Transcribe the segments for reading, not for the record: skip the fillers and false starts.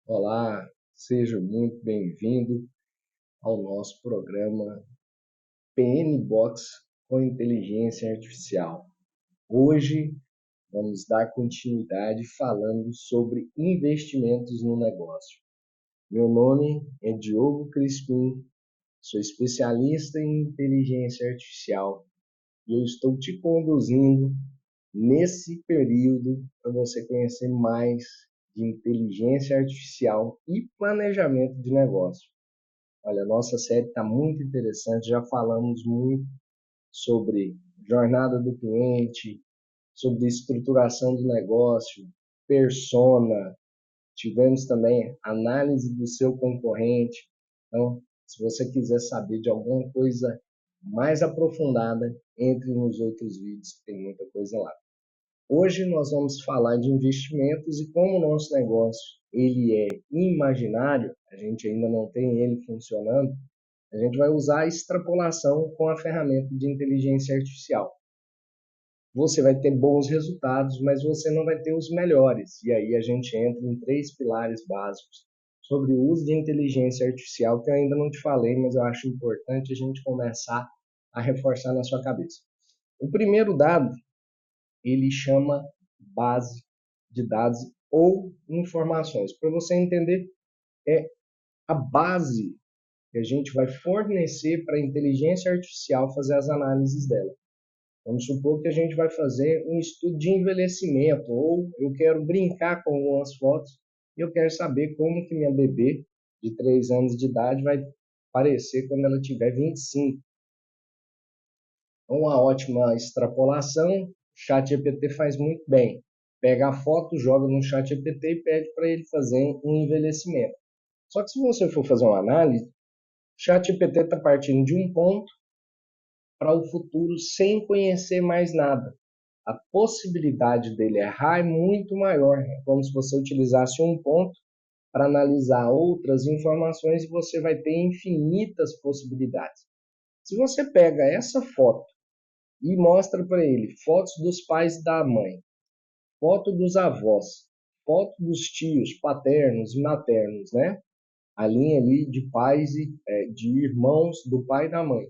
Olá, seja muito bem-vindo ao nosso programa PN Box com inteligência artificial. Hoje vamos dar continuidade falando sobre investimentos no negócio. Meu nome é Diogo Crispim, sou especialista em inteligência artificial e eu estou te conduzindo nesse período para você conhecer mais de inteligência artificial e planejamento de negócio. Olha, a nossa série está muito interessante, já falamos muito sobre jornada do cliente, sobre estruturação do negócio, persona, tivemos também análise do seu concorrente. Então, se você quiser saber de alguma coisa mais aprofundada, entre nos outros vídeos, que tem muita coisa lá. Hoje nós vamos falar de investimentos e como o nosso negócio ele é imaginário, a gente ainda não tem ele funcionando, a gente vai usar a extrapolação com a ferramenta de inteligência artificial. Você vai ter bons resultados, mas você não vai ter os melhores. E aí a gente entra em três pilares básicos sobre o uso de inteligência artificial, que eu ainda não te falei, mas eu acho importante a gente começar a reforçar na sua cabeça. O primeiro dado, ele chama base de dados ou informações. Para você entender, é a base que a gente vai fornecer para a inteligência artificial fazer as análises dela. Vamos supor que a gente vai fazer um estudo de envelhecimento, ou eu quero brincar com algumas fotos e eu quero saber como que minha bebê de 3 anos de idade vai parecer quando ela tiver 25. Uma ótima extrapolação, o ChatGPT faz muito bem. Pega a foto, joga no ChatGPT e pede para ele fazer um envelhecimento. Só que se você for fazer uma análise, o ChatGPT está partindo de um ponto para o futuro sem conhecer mais nada. A possibilidade dele errar é muito maior. É como se você utilizasse um ponto para analisar outras informações e você vai ter infinitas possibilidades. Se você pega essa foto e mostra para ele fotos dos pais e da mãe, foto dos avós, foto dos tios paternos e maternos, né? A linha ali de pais e de irmãos do pai e da mãe.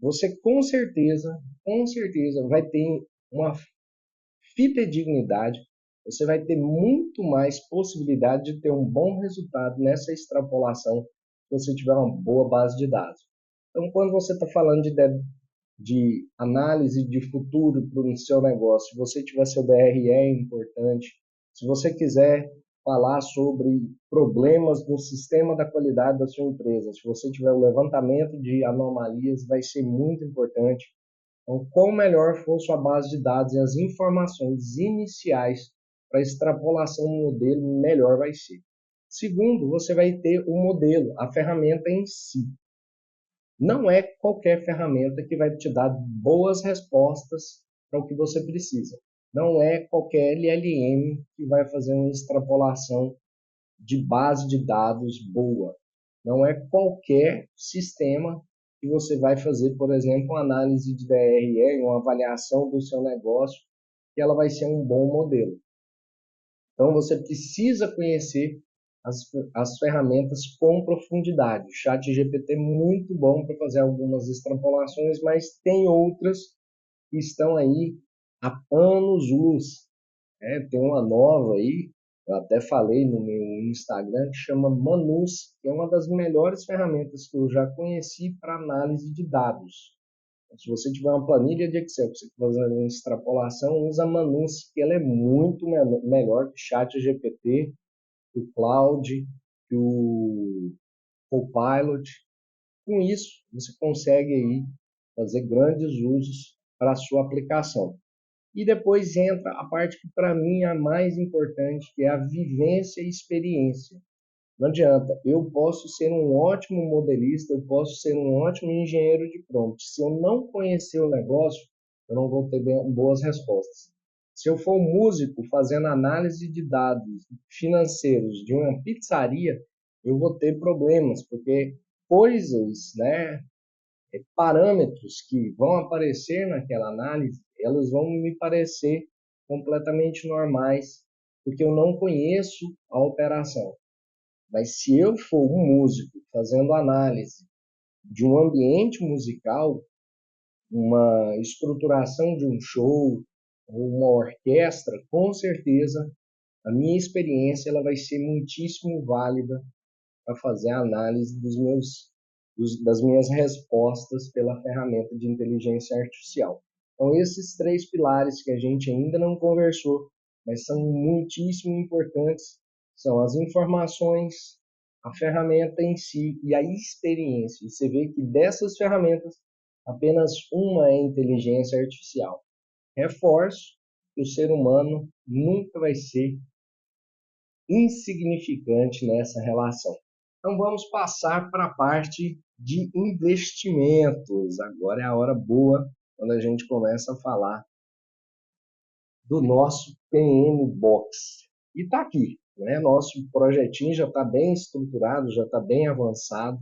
Você com certeza vai ter uma fidedignidade, você vai ter muito mais possibilidade de ter um bom resultado nessa extrapolação se você tiver uma boa base de dados. Então, quando você está falando de análise de futuro para o seu negócio, se você tiver seu DRE é importante. Se você quiser falar sobre problemas no sistema da qualidade da sua empresa, se você tiver o levantamento de anomalias, vai ser muito importante. Então, quanto melhor for sua base de dados e as informações iniciais para extrapolação do modelo, melhor vai ser. Segundo, você vai ter o modelo, a ferramenta em si. Não é qualquer ferramenta que vai te dar boas respostas para o que você precisa. Não é qualquer LLM que vai fazer uma extrapolação de base de dados boa. Não é qualquer sistema que você vai fazer, por exemplo, uma análise de DRE, uma avaliação do seu negócio, que ela vai ser um bom modelo. Então, você precisa conhecer as ferramentas com profundidade. O ChatGPT é muito bom para fazer algumas extrapolações, mas tem outras que estão aí há anos-luz. Tem uma nova aí, eu até falei no meu Instagram, que chama Manus, que é uma das melhores ferramentas que eu já conheci para análise de dados. Se você tiver uma planilha de Excel, que você fazer uma extrapolação, usa a Manus, que ela é muito melhor que o ChatGPT, que o Cloud, que o Copilot. Com isso, você consegue aí fazer grandes usos para a sua aplicação. E depois entra a parte que para mim é a mais importante, que é a vivência e experiência. Não adianta, eu posso ser um ótimo modelista, eu posso ser um ótimo engenheiro de prompt. Se eu não conhecer o negócio, eu não vou ter boas respostas. Se eu for um músico fazendo análise de dados financeiros de uma pizzaria, eu vou ter problemas, porque coisas, né, parâmetros que vão aparecer naquela análise, elas vão me parecer completamente normais, porque eu não conheço a operação. Mas se eu for um músico fazendo análise de um ambiente musical, uma estruturação de um show, ou uma orquestra, com certeza a minha experiência ela vai ser muitíssimo válida para fazer a análise das minhas respostas pela ferramenta de inteligência artificial. Então, esses três pilares que a gente ainda não conversou, mas são muitíssimo importantes, são as informações, a ferramenta em si e a experiência. E você vê que dessas ferramentas, apenas uma é inteligência artificial. Reforço que o ser humano nunca vai ser insignificante nessa relação. Então vamos passar para a parte de investimentos. Agora é a hora boa quando a gente começa a falar do nosso PM Box. E está aqui, né? Nosso projetinho já está bem estruturado, já está bem avançado.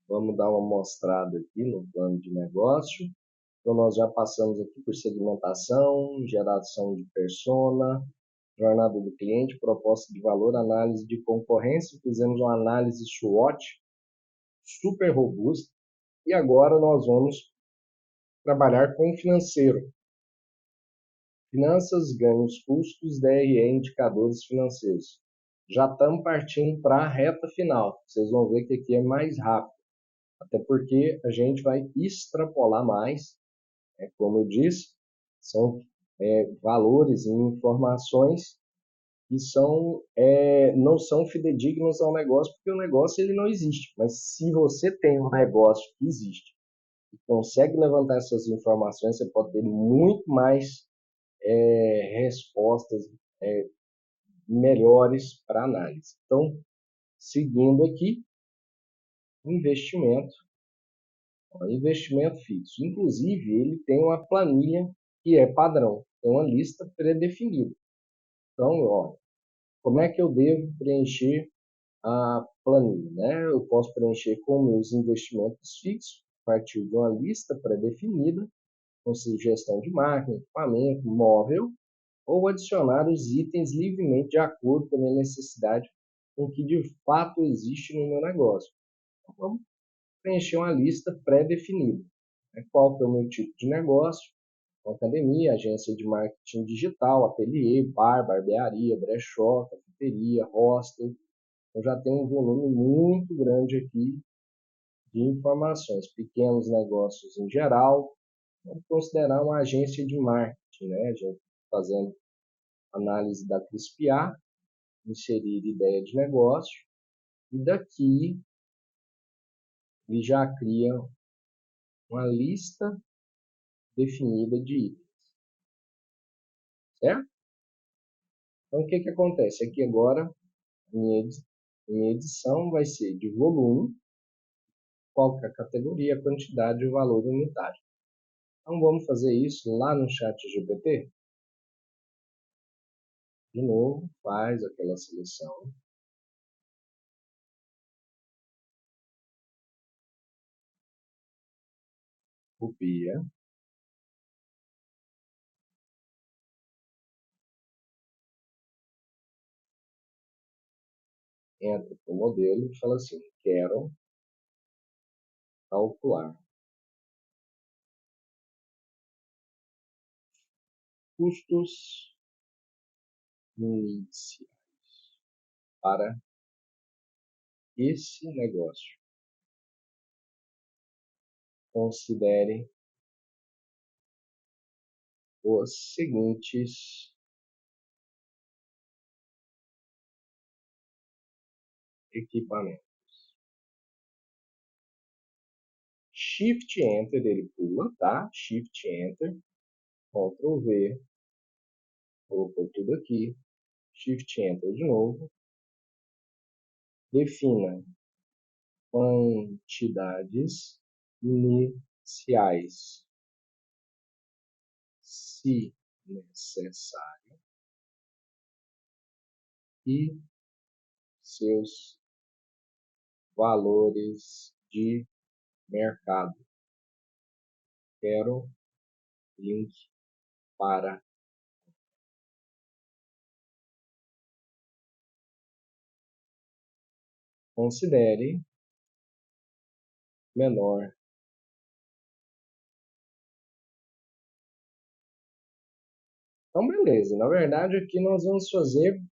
Vamos dar uma mostrada aqui no plano de negócio. Então, nós já passamos aqui por segmentação, geração de persona, jornada do cliente, proposta de valor, análise de concorrência, fizemos uma análise SWOT super robusta e agora nós vamos trabalhar com o financeiro. Finanças, ganhos, custos, DRE, indicadores financeiros. Já estamos partindo para a reta final. Vocês vão ver que aqui é mais rápido, até porque a gente vai extrapolar mais, como eu disse, são valores e informações que não são fidedignos ao negócio, porque o negócio ele não existe. Mas se você tem um negócio que existe e consegue levantar essas informações, você pode ter muito mais respostas melhores para análise. Então, seguindo aqui, investimento, investimento fixo. Inclusive, ele tem uma planilha que é padrão, tem uma lista pré-definida. Então, ó, como é que eu devo preencher a planilha, né? Eu posso preencher com meus investimentos fixos, a partir de uma lista pré-definida, com sugestão de máquina, equipamento, móvel, ou adicionar os itens livremente de acordo com a minha necessidade, com o que de fato existe no meu negócio. Então, vamos preencher uma lista pré-definida. Qual que é o meu tipo de negócio? Academia, agência de marketing digital, ateliê, bar, barbearia, brechó, cafeteria, hostel. Eu já tenho um volume muito grande aqui de informações, pequenos negócios em geral. Vamos considerar uma agência de marketing, né? A gente fazendo análise da CRISPR, inserir ideia de negócio, e daqui ele já cria uma lista definida de itens, certo? Então, o que que acontece? Aqui agora, minha edição vai ser de volume, qual que é a categoria, a quantidade e o valor unitário. Então, vamos fazer isso lá no chat GPT. De novo, faz aquela seleção. Copia. Entra para o modelo e fala assim, quero calcular custos iniciais para esse negócio. Considere os seguintes equipamentos. Shift Enter, ele pula, tá? Shift Enter, Ctrl V, vou pôr tudo aqui, Shift Enter de novo, defina quantidades iniciais, se necessário, e seus valores de mercado. Quero link para considere menor. Então, beleza. Na verdade, aqui nós vamos fazer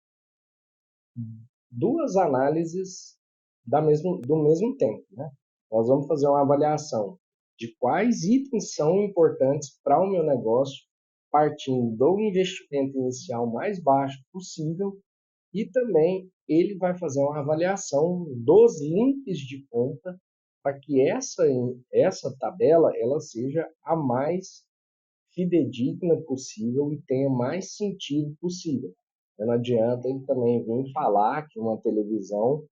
duas análises do mesmo tempo, né? Nós vamos fazer uma avaliação de quais itens são importantes para o meu negócio, partindo do investimento inicial mais baixo possível, e também ele vai fazer uma avaliação dos links de conta para que essa tabela ela seja a mais fidedigna possível e tenha mais sentido possível. Não adianta ele também vir falar que uma televisão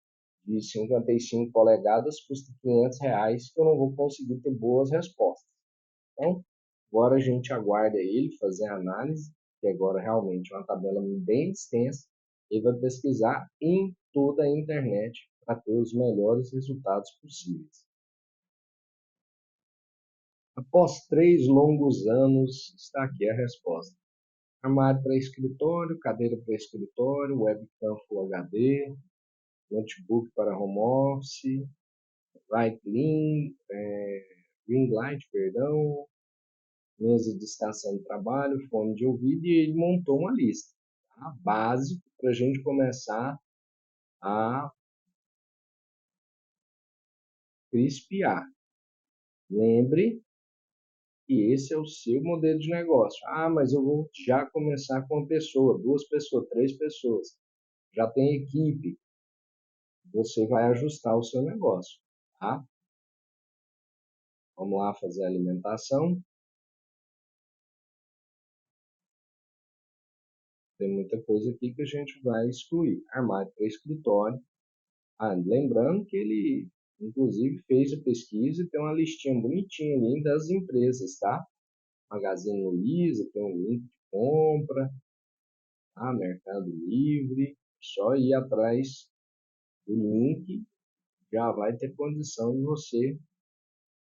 de 55 polegadas custa R$ 500, que eu não vou conseguir ter boas respostas. Então, agora a gente aguarda ele fazer a análise, que agora realmente é uma tabela bem extensa. Ele vai pesquisar em toda a internet para ter os melhores resultados possíveis. Após 3 longos anos, está aqui a resposta. Armário para escritório, cadeira para escritório, webcam Full HD, notebook para home office, ring light, perdão, mesa de estação de trabalho, fone de ouvido, e ele montou uma lista, tá? Básico para a gente começar a crispiar. Lembre que esse é o seu modelo de negócio. Ah, mas eu vou já começar com uma pessoa, 2 pessoas, 3 pessoas. Já tem equipe. Você vai ajustar o seu negócio, tá? Vamos lá fazer a alimentação. Tem muita coisa aqui que a gente vai excluir. Armário para escritório. Ah, lembrando que ele, inclusive, fez a pesquisa e tem uma listinha bonitinha ali das empresas, tá? Magazine Luiza, tem um link de compra, tá? Mercado Livre. Só ir atrás do link já vai ter condição de você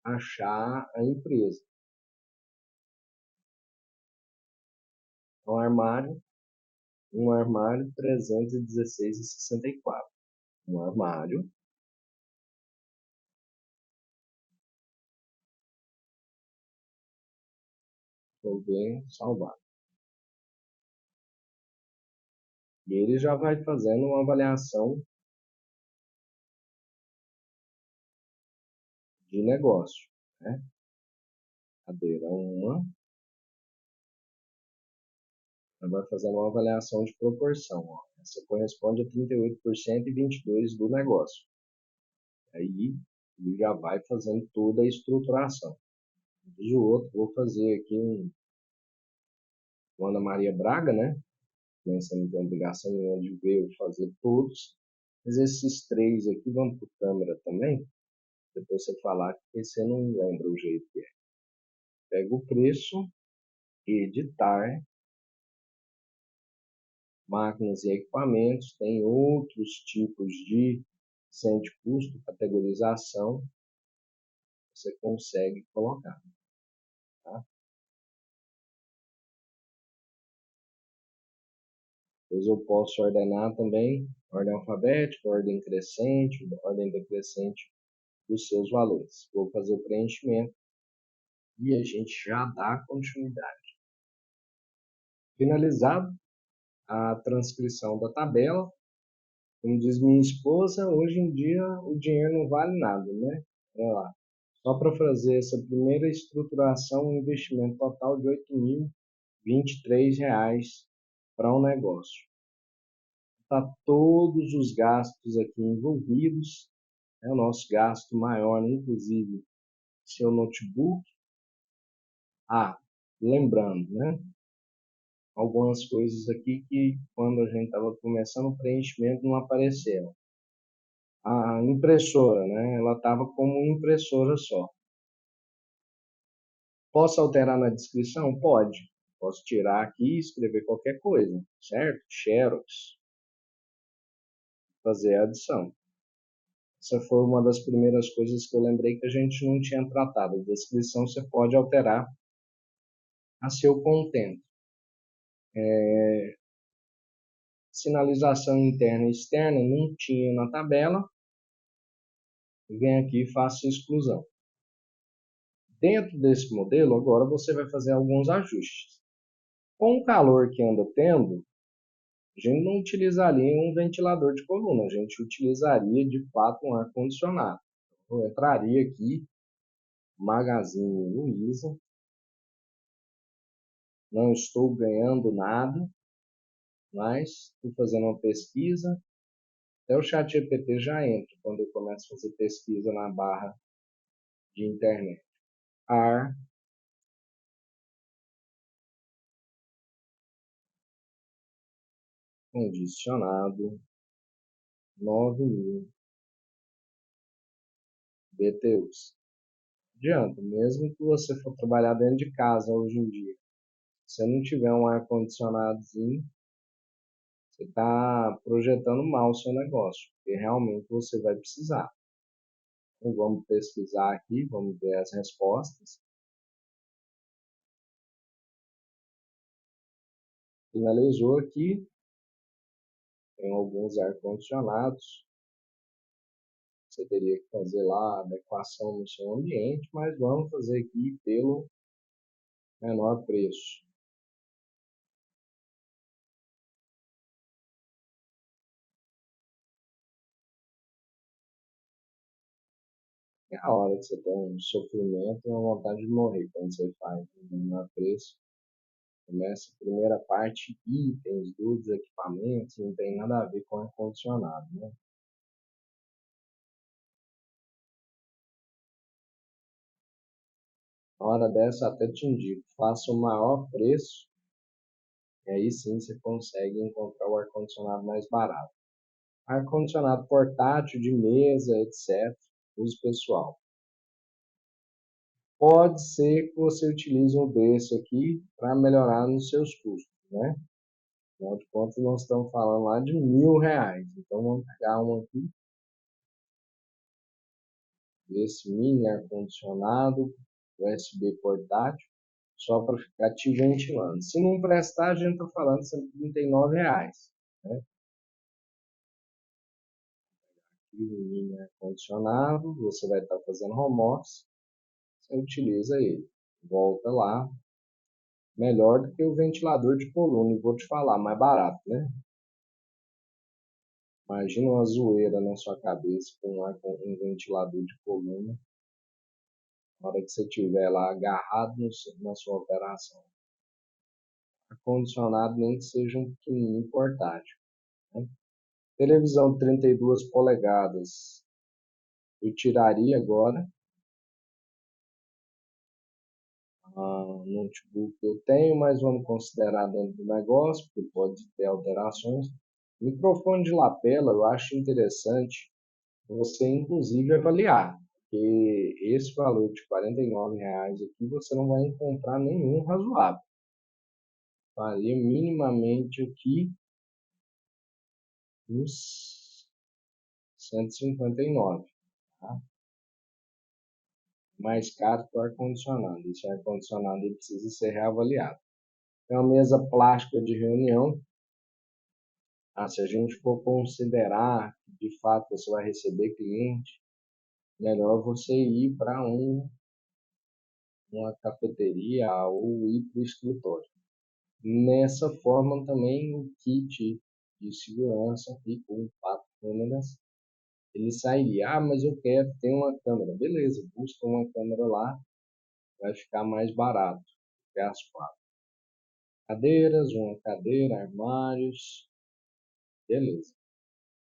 achar a empresa. Um armário 316,64. Um armário. Vou ver, salvar. E ele já vai fazendo uma avaliação de negócio, né? Cadeira 1, vai fazendo uma avaliação de proporção. Ó. Essa corresponde a 38% e 22% do negócio. Aí ele já vai fazendo toda a estruturação. Diz o outro, vou fazer aqui um Ana Maria Braga, né? Nem você não tem obrigação nenhuma de ver ou fazer todos. Mas esses 3 aqui vão para câmera também. Depois você falar que você não lembra o jeito que é. Pega o preço, editar, máquinas e equipamentos, tem outros tipos de centro de custo, categorização, você consegue colocar. Tá? Depois eu posso ordenar também, ordem alfabética, ordem decrescente dos seus valores. Vou fazer o preenchimento e a gente já dá continuidade. Finalizado a transcrição da tabela, como diz minha esposa, hoje em dia o dinheiro não vale nada, né? Olha lá. Só para fazer essa primeira estruturação, um investimento total de R$ 8.023 para um negócio. Tá todos os gastos aqui envolvidos, o nosso gasto maior, inclusive, seu notebook. Ah, lembrando, né? Algumas coisas aqui que quando a gente estava começando o preenchimento não apareceram. A impressora, né? Ela estava como impressora só. Posso alterar na descrição? Pode. Posso tirar aqui e escrever qualquer coisa, certo? Xerox, fazer a adição. Essa foi uma das primeiras coisas que eu lembrei que a gente não tinha tratado. A descrição você pode alterar a seu contento. Sinalização interna e externa não tinha na tabela. e venho aqui e faço exclusão. Dentro desse modelo, agora você vai fazer alguns ajustes. Com o calor que anda tendo, a gente não utilizaria um ventilador de coluna, a gente utilizaria de fato um ar-condicionado. Eu entraria aqui, Magazine Luiza, não estou ganhando nada, mas estou fazendo uma pesquisa. Até o ChatGPT já entra quando eu começo a fazer pesquisa na barra de internet. Ar condicionado 9.000 BTUs. Adianta, mesmo que você for trabalhar dentro de casa hoje em dia, se você não tiver um ar-condicionadozinho, você está projetando mal o seu negócio, porque realmente você vai precisar. Então, vamos pesquisar aqui, vamos ver as respostas. Finalizou aqui, tem alguns ar-condicionados. Você teria que fazer lá a adequação no seu ambiente, mas vamos fazer aqui pelo menor preço. É a hora que você tem um sofrimento e uma vontade de morrer quando você faz o menor preço. Começa a primeira parte, itens, dos equipamentos, não tem nada a ver com ar-condicionado, né? Na hora dessa, até te indico, faça o maior preço, e aí sim você consegue encontrar o ar-condicionado mais barato. Ar-condicionado portátil, de mesa, etc., uso pessoal. Pode ser que você utilize um desse aqui para melhorar nos seus custos, né? Afinal de contas, nós estamos falando lá de R$ 1.000. Então, vamos pegar um aqui, desse mini ar-condicionado, USB portátil, só para ficar te ventilando. Se não prestar, a gente está falando de R$ 139. Né? E o mini ar-condicionado, você vai estar fazendo home office, você utiliza ele. Volta lá, melhor do que o ventilador de coluna, e vou te falar, mais barato, né? Imagina uma zoeira na sua cabeça com um ventilador de coluna, na hora que você estiver lá agarrado na sua operação. Ar-condicionado nem que seja um pequenininho portátil. Né? Televisão de 32 polegadas, eu tiraria agora. Notebook eu tenho, mas vamos considerar dentro do negócio, porque pode ter alterações. Microfone de lapela, eu acho interessante você, inclusive, avaliar. Porque esse valor de R$ 49 aqui você não vai encontrar nenhum razoável. Faria minimamente aqui uns 159, tá? Mais caro que o ar-condicionado. Esse ar-condicionado ele precisa ser reavaliado. É uma mesa plástica de reunião. Se a gente for considerar que de fato você vai receber cliente, melhor você ir para uma cafeteria ou ir para o escritório. Nessa forma também o kit de segurança e com 4 câmeras, ele sairia. Mas eu quero ter uma câmera. Beleza, busca uma câmera lá, vai ficar mais barato que as 4. Cadeiras, uma cadeira, armários, beleza.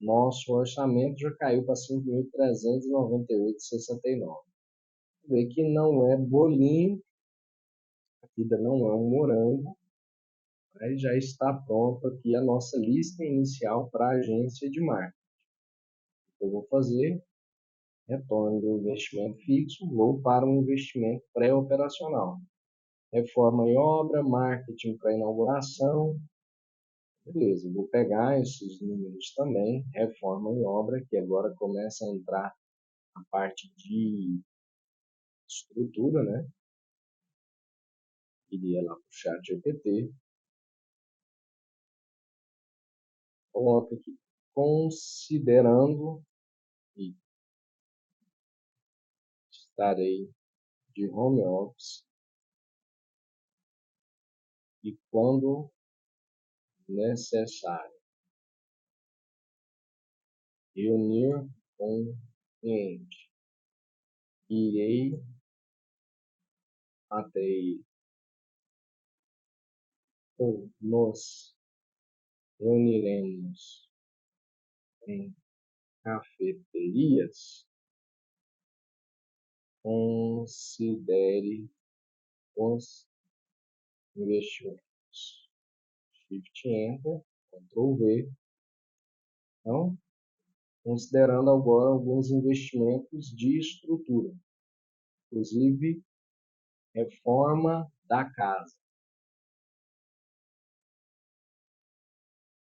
Nosso orçamento já caiu para 5.398,69. Vê que não é bolinho, a vida não é um morango, mas já está pronta aqui a nossa lista inicial para a agência de marketing. O que eu vou fazer? Retorno do investimento fixo, vou para um investimento pré-operacional. Reforma e obra, marketing para inauguração. Beleza, vou pegar esses números também, reforma e obra, que agora começa a entrar a parte de estrutura, né? Iria lá para o chat GPT, coloca aqui, considerando, e estarei de home office e, quando necessário, reunir com cliente, irei até ele ou nos reuniremos em cafeterias. Considere os investimentos. Shift Enter, Ctrl V. Então, considerando agora alguns investimentos de estrutura, inclusive reforma da casa.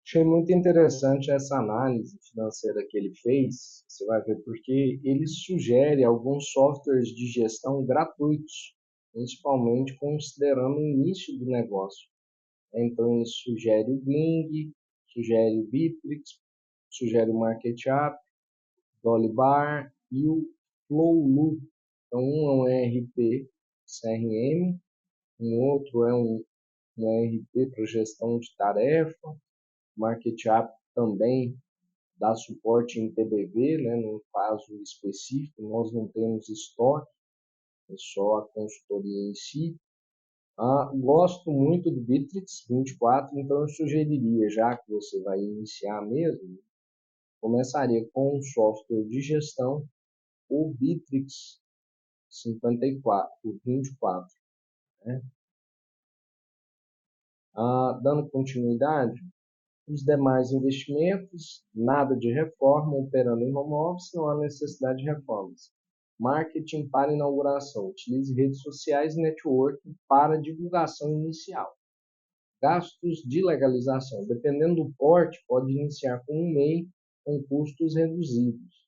Achei muito interessante essa análise financeira que ele fez. Você vai ver porque ele sugere alguns softwares de gestão gratuitos, principalmente considerando o início do negócio. Então, ele sugere o Bling, sugere o Bitrix, sugere o MarketApp, Dolibar e o Flowlu. Então, um é um ERP CRM, um outro é um ERP para gestão de tarefa. O MarketApp também dá suporte em TBV, né? No caso específico, nós não temos estoque, é só a consultoria em si. Gosto muito do Bitrix 24, então eu sugeriria, já que você vai iniciar mesmo, começaria com um software de gestão, o Bitrix 54, o 24. Né? Dando continuidade, os demais investimentos, nada de reforma, operando em home office, não há necessidade de reformas. Marketing para inauguração, utilize redes sociais e networking para divulgação inicial. Gastos de legalização, dependendo do porte, pode iniciar com um MEI com custos reduzidos.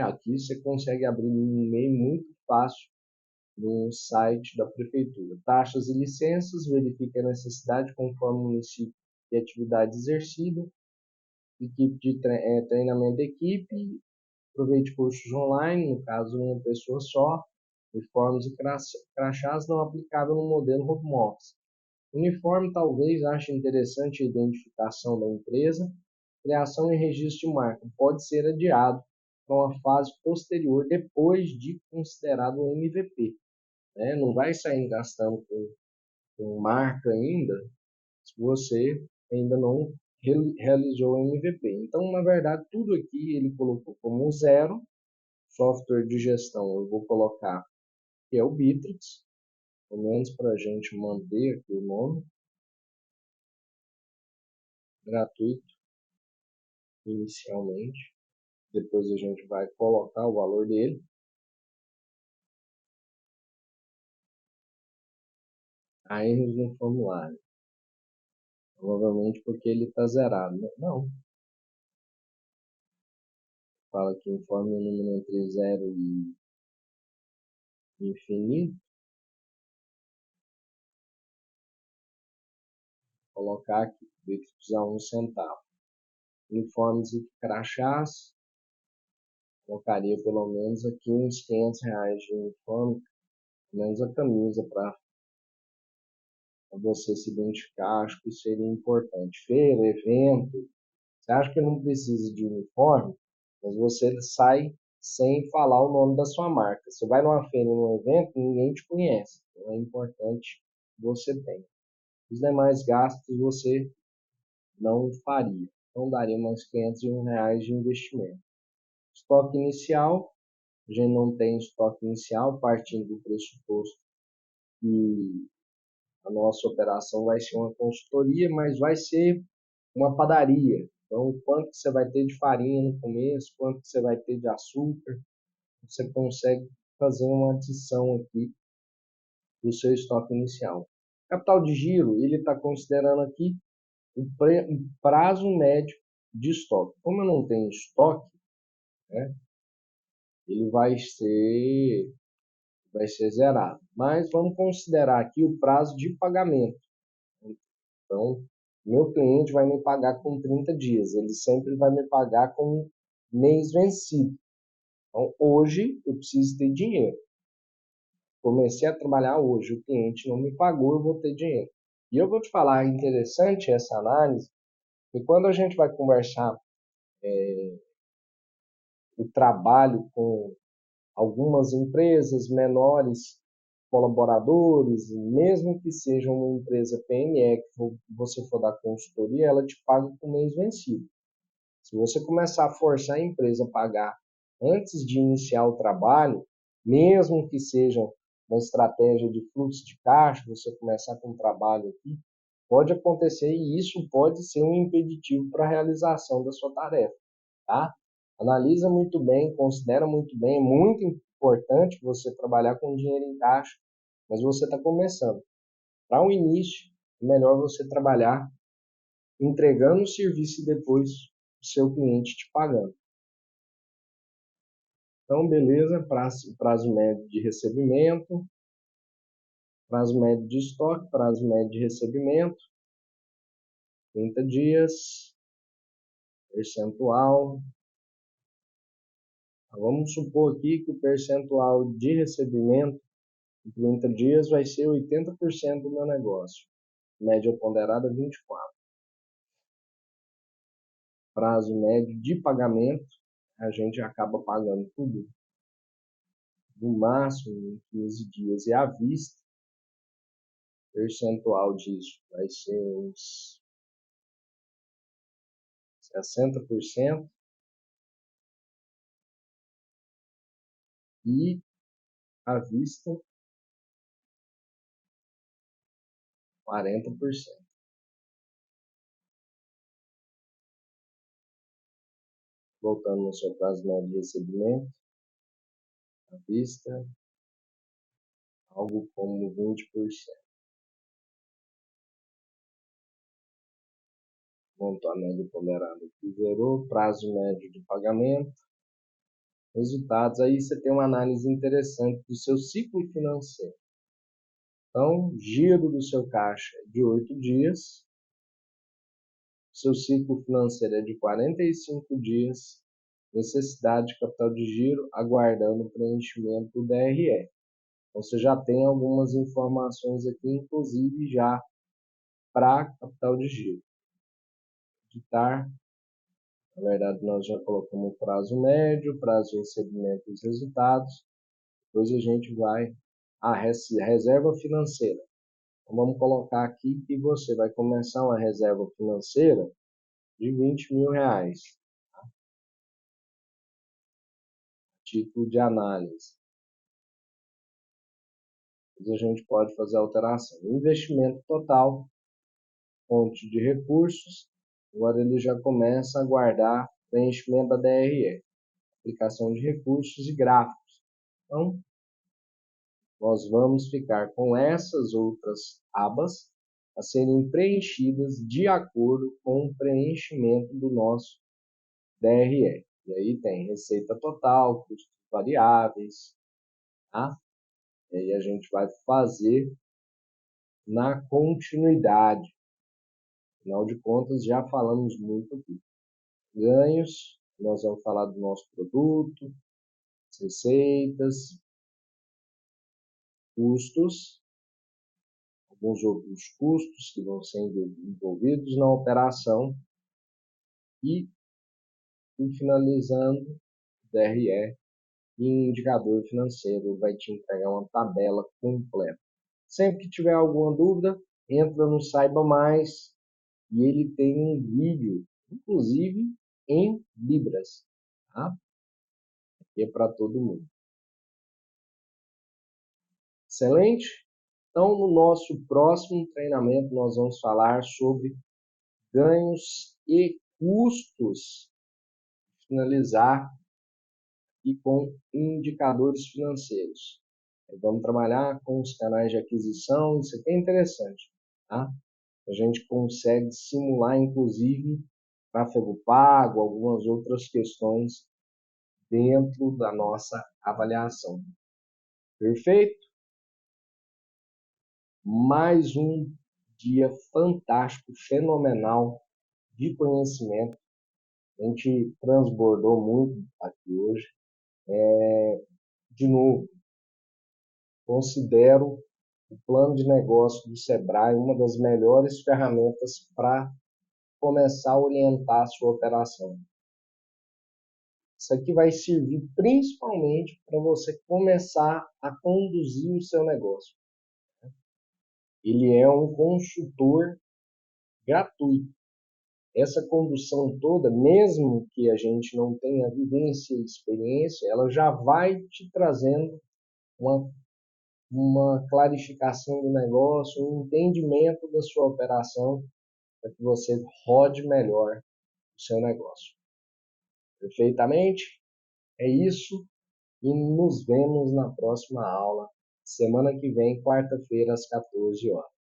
Aqui você consegue abrir um MEI muito fácil no site da prefeitura. Taxas e licenças, verifique a necessidade conforme o município e atividade exercida. Equipe de treinamento da equipe, aproveite cursos online, no caso uma pessoa só, uniformes e crachás não aplicável no modelo home office. Uniforme talvez ache interessante a identificação da empresa, criação e registro de marca pode ser adiado para uma fase posterior depois de considerado o MVP. Né? Não vai sair gastando com marca ainda se você ainda não realizou o MVP. Então, na verdade, tudo aqui ele colocou como zero. Software de gestão eu vou colocar que é o Bitrix, pelo menos para a gente manter aqui o nome, gratuito inicialmente. Depois a gente vai colocar o valor dele. Há erros no formulário. Provavelmente porque ele está zerado. Né? Não. Fala que informe o número entre 0 e infinito. Colocar aqui, Bitrix a 1 centavo. Uniformes e crachás. Colocaria pelo menos aqui uns R$ 500 de uniforme, pelo menos a camisa para você se identificar, acho que seria importante. Feira, evento, você acha que não precisa de uniforme, mas você sai sem falar o nome da sua marca. Você vai numa feira, num evento, ninguém te conhece. Então é importante que você tenha. Os demais gastos você não faria. Então daria mais R$ 501 de investimento. Estoque inicial, a gente não tem estoque inicial, partindo do pressuposto que a nossa operação vai ser uma consultoria, mas vai ser uma padaria. Então, quanto você vai ter de farinha no começo, quanto você vai ter de açúcar, você consegue fazer uma adição aqui do seu estoque inicial. Capital de giro, ele está considerando aqui o prazo médio de estoque. Como eu não tenho estoque, né, ele vai ser zerado. Mas vamos considerar aqui o prazo de pagamento. Então, meu cliente vai me pagar com 30 dias, ele sempre vai me pagar com mês vencido. Então, hoje eu preciso ter dinheiro. Comecei a trabalhar hoje, o cliente não me pagou, eu vou ter dinheiro. E eu vou te falar, é interessante essa análise, que quando a gente vai conversar o trabalho com algumas empresas menores, colaboradores, mesmo que seja uma empresa PME, que você for dar consultoria, ela te paga com mês vencido. Se você começar a forçar a empresa a pagar antes de iniciar o trabalho, mesmo que seja uma estratégia de fluxo de caixa, você começar com o trabalho aqui, pode acontecer e isso pode ser um impeditivo para a realização da sua tarefa, tá? Analisa muito bem, considera muito bem, é muito importante você trabalhar com dinheiro em caixa, mas você está começando. Para o início, é melhor você trabalhar entregando o serviço e depois o seu cliente te pagando. Então, beleza, prazo médio de recebimento, prazo médio de estoque, prazo médio de recebimento, 30 dias, percentual. Vamos supor aqui que o percentual de recebimento em 30 dias vai ser 80% do meu negócio. Média ponderada 24. Prazo médio de pagamento, a gente acaba pagando tudo no máximo em 15 dias e à vista. Percentual disso vai ser uns 60% e à vista 40%. Voltando no seu prazo médio de recebimento, à vista, algo como 20%. Montou a média ponderada que zerou, prazo médio de pagamento, resultados. Aí você tem uma análise interessante do seu ciclo financeiro. Então, giro do seu caixa é de 8 dias, seu ciclo financeiro é de 45 dias, necessidade de capital de giro, aguardando o preenchimento do DRE. Então, você já tem algumas informações aqui, inclusive já para capital de giro. Editar, na verdade, nós já colocamos o prazo médio, prazo de recebimento dos resultados. Depois a gente vai à reserva financeira. Então, vamos colocar aqui que você vai começar uma reserva financeira de R$ 20.000, título de análise. Depois a gente pode fazer a alteração. Investimento total, fonte de recursos. Agora ele já começa a guardar preenchimento da DRE, aplicação de recursos e gráficos. Então, nós vamos ficar com essas outras abas a serem preenchidas de acordo com o preenchimento do nosso DRE. E aí tem receita total, custos variáveis, tá? E aí a gente vai fazer na continuidade. Afinal de contas, já falamos muito aqui. Ganhos, nós vamos falar do nosso produto, receitas, custos, alguns outros custos que vão ser envolvidos na operação e finalizando, DRE e indicador financeiro vai te entregar uma tabela completa. Sempre que tiver alguma dúvida, entra no Saiba Mais e ele tem um vídeo, inclusive em Libras, tá? Que é para todo mundo. Excelente? Então, no nosso próximo treinamento, nós vamos falar sobre ganhos e custos, finalizar e com indicadores financeiros. Vamos trabalhar com os canais de aquisição, isso aqui é interessante, tá? A gente consegue simular, inclusive, tráfego pago, algumas outras questões dentro da nossa avaliação. Perfeito? Mais um dia fantástico, fenomenal de conhecimento. A gente transbordou muito aqui hoje. De novo, considero o plano de negócio do Sebrae uma das melhores ferramentas para começar a orientar a sua operação. Isso aqui vai servir principalmente para você começar a conduzir o seu negócio. Ele é um consultor gratuito. Essa condução toda, mesmo que a gente não tenha vivência e experiência, ela já vai te trazendo uma clarificação do negócio, um entendimento da sua operação, para que você rode melhor o seu negócio. Perfeitamente? É isso e nos vemos na próxima aula, semana que vem, quarta-feira, às 14 horas.